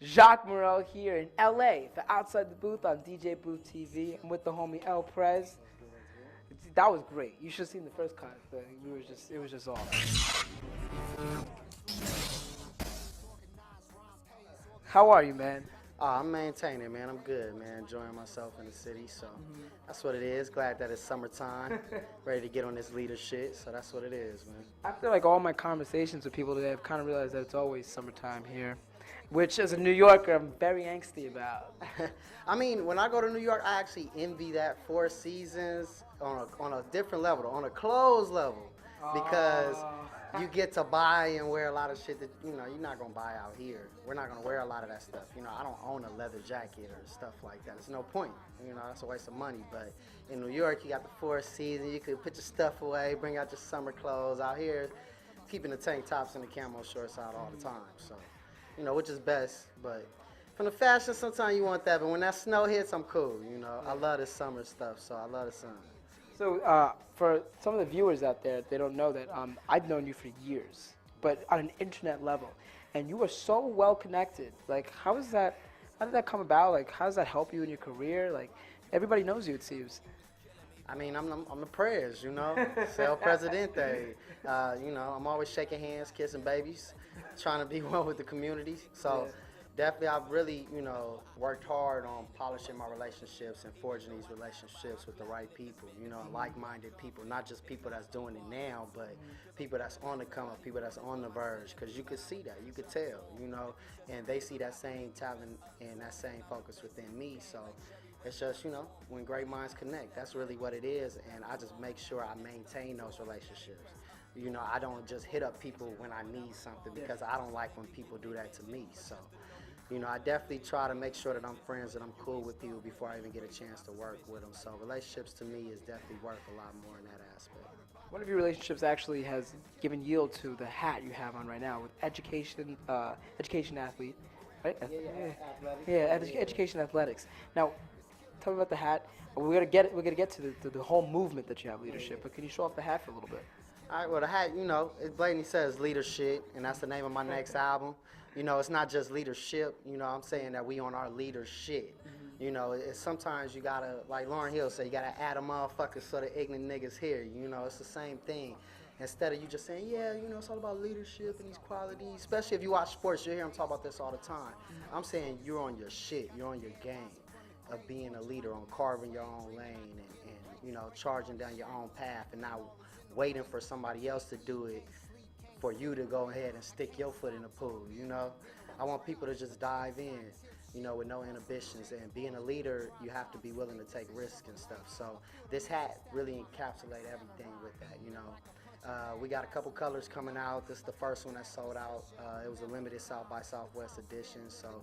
Jacques Morel here in LA for Outside the Booth on DJBoothTV. I'm with the homie Prez. That was great. You should have seen the first cut. It was just off. How are you, man? I'm maintaining, man. I'm good, man. Enjoying myself in the city, so that's what it is. Glad that it's summertime, ready to get on this leadership. So that's what it is, man. After like all my conversations with people today, I've kind of realized that it's always summertime here, which as a New Yorker, I'm very angsty about. I mean, when I go to New York, I actually envy that Four Seasons on a different level, on a clothes level, because you get to buy and wear a lot of shit that, you're not going to buy out here. We're not going to wear a lot of that stuff. I don't own a leather jacket or stuff like that. There's no point. That's a waste of money. But in New York, you got the Four Seasons. You could put your stuff away, bring out your summer clothes. Out here, keeping the tank tops and the camo shorts out all the time. So, which is best. But from the fashion, sometimes you want that. But when that snow hits, I'm cool. I love the summer stuff, so I love the sun. So for some of the viewers out there, they don't know that I've known you for years, but on an internet level, and you are so well connected. Like, how did that come about? Like, how does that help you in your career? Like, everybody knows you, it seems. I mean, I'm the Prez, Cel Presidente. I'm always shaking hands, kissing babies, trying to be one with the community. So. Yeah. Definitely, I've really, worked hard on polishing my relationships and forging these relationships with the right people, like-minded people, not just people that's doing it now, but people that's on the come up, people that's on the verge, because you could see that, you could tell, and they see that same talent and that same focus within me, so it's just, when great minds connect, that's really what it is, and I just make sure I maintain those relationships. I don't just hit up people when I need something, because I don't like when people do that to me, so. I definitely try to make sure that I'm friends and I'm cool with people before I even get a chance to work with them. So relationships to me is definitely worth a lot more in that aspect. One of your relationships actually has given yield to the hat you have on right now with education athlete, right? Education athletics. Now, tell me about the hat. We're gonna get to the whole movement that you have, leadership. But can you show off the hat for a little bit? All right, well, the hat, it blatantly says Leadershit, and that's the name of my next album. It's not just leadership, I'm saying that we on our leadership. It's sometimes you gotta, like Lauryn Hill said, you gotta add a motherfucker so the ignorant niggas hear you. It's the same thing. Instead of you just saying, yeah, it's all about leadership and these qualities, especially if you watch sports, you'll hear them talk about this all the time. I'm saying you're on your shit, you're on your game of being a leader, on carving your own lane and charging down your own path and not waiting for somebody else to do it for you to go ahead and stick your foot in the pool, I want people to just dive in, with no inhibitions. And being a leader, you have to be willing to take risks and stuff. So this hat really encapsulates everything with that, We got a couple colors coming out. This is the first one that sold out. It was a limited South by Southwest edition. So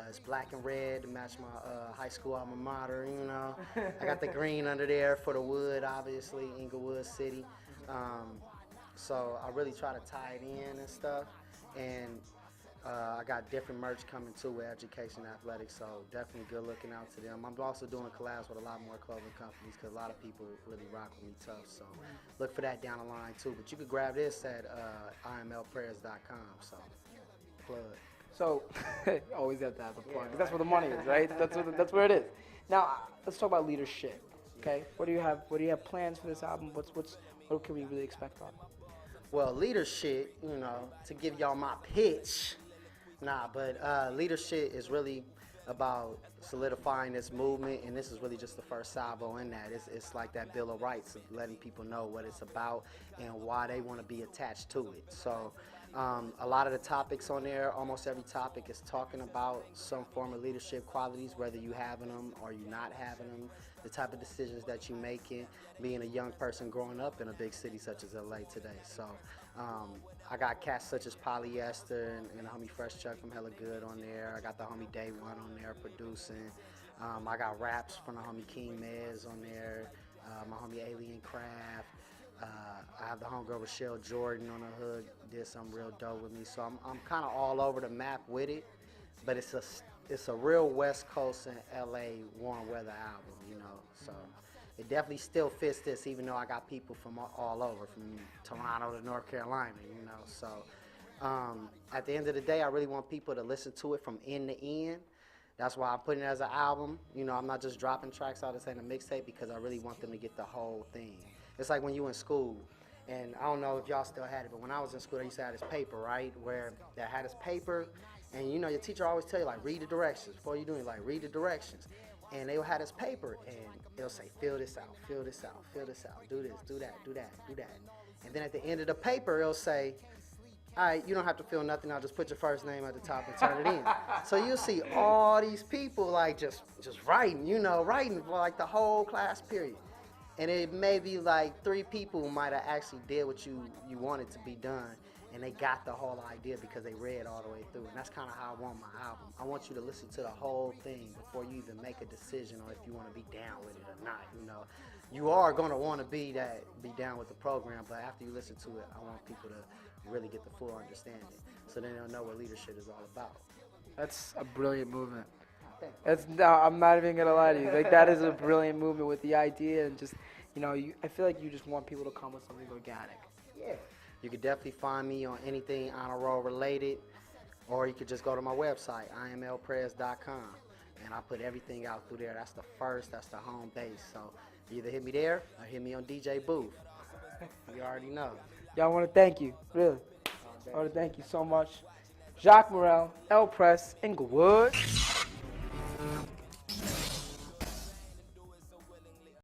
it's black and red to match my high school alma mater, I got the green under there for the wood, obviously, Inglewood City. So I really try to tie it in and stuff, and I got different merch coming too with Education Athletics, so definitely good looking out to them. I'm also doing collabs with a lot more clothing companies because a lot of people really rock with me tough, so look for that down the line too. But you could grab this at imlprez.com, so plug. So always have to have the plug, because that's where the money is, right? That's where it is. Now let's talk about leadership. Okay, what do you have plans for this album? What can we really expect on it? Well, leadership, to give y'all my pitch, but leadership is really about solidifying this movement, and this is really just the first salvo in that. It's like that Bill of Rights, of letting people know what it's about and why they want to be attached to it. So a lot of the topics on there, almost every topic is talking about some form of leadership qualities, whether you having them or you not having them, the type of decisions that you're making, being a young person growing up in a big city such as LA today. So I got cats such as Polyester and the homie Fresh Chuck from Hella Good on there. I got the homie Day One on there producing. I got raps from the homie King Mez on there, my homie Alien Craft. I have the homegirl Rochelle Jordan on the hood, did something real dope with me. So I'm kind of all over the map with it, but it's a real West Coast and LA warm weather album, So it definitely still fits this, even though I got people from all over, from Toronto to North Carolina, So At the end of the day, I really want people to listen to it from end to end. That's why I'm putting it as an album. You know, I'm not just dropping tracks out and saying a mixtape because I really want them to get the whole thing. It's like when you in school, and I don't know if y'all still had it, but when I was in school, they used to have this paper, right, where they had this paper, and you know, your teacher always tell you, like, read the directions. Before you do it, like, read the directions. And they'll have this paper, and it'll say, fill this out, fill this out, fill this out, do this, do that, do that, do that. And then at the end of the paper, it'll say, all right, you don't have to fill nothing out, just put your first name at the top and turn it in. So you'll see all these people, like, just writing, you know, writing for, like, the whole class period. And it may be, like, 3 people might have actually did what you wanted to be done, and they got the whole idea because they read all the way through. And that's kind of how I want my album. I want you to listen to the whole thing before you even make a decision on if you want to be down with it or not, you know. You are going to want to be down with the program, but after you listen to it, I want people to really get the full understanding so then they'll know what leadership is all about. That's a brilliant movement. I'm not even going to lie to you. Like, that is a brilliant movement with the idea and just, you know, I feel like you just want people to come with something organic. Yeah. You could definitely find me on anything honor roll related, or you could just go to my website, imlprez.com, and I put everything out through there. That's the home base. So either hit me there or hit me on DJ Booth. You already know. Y'all want to thank you, really. I want to thank you so much. Jacques Morels, Prez, Inglewood.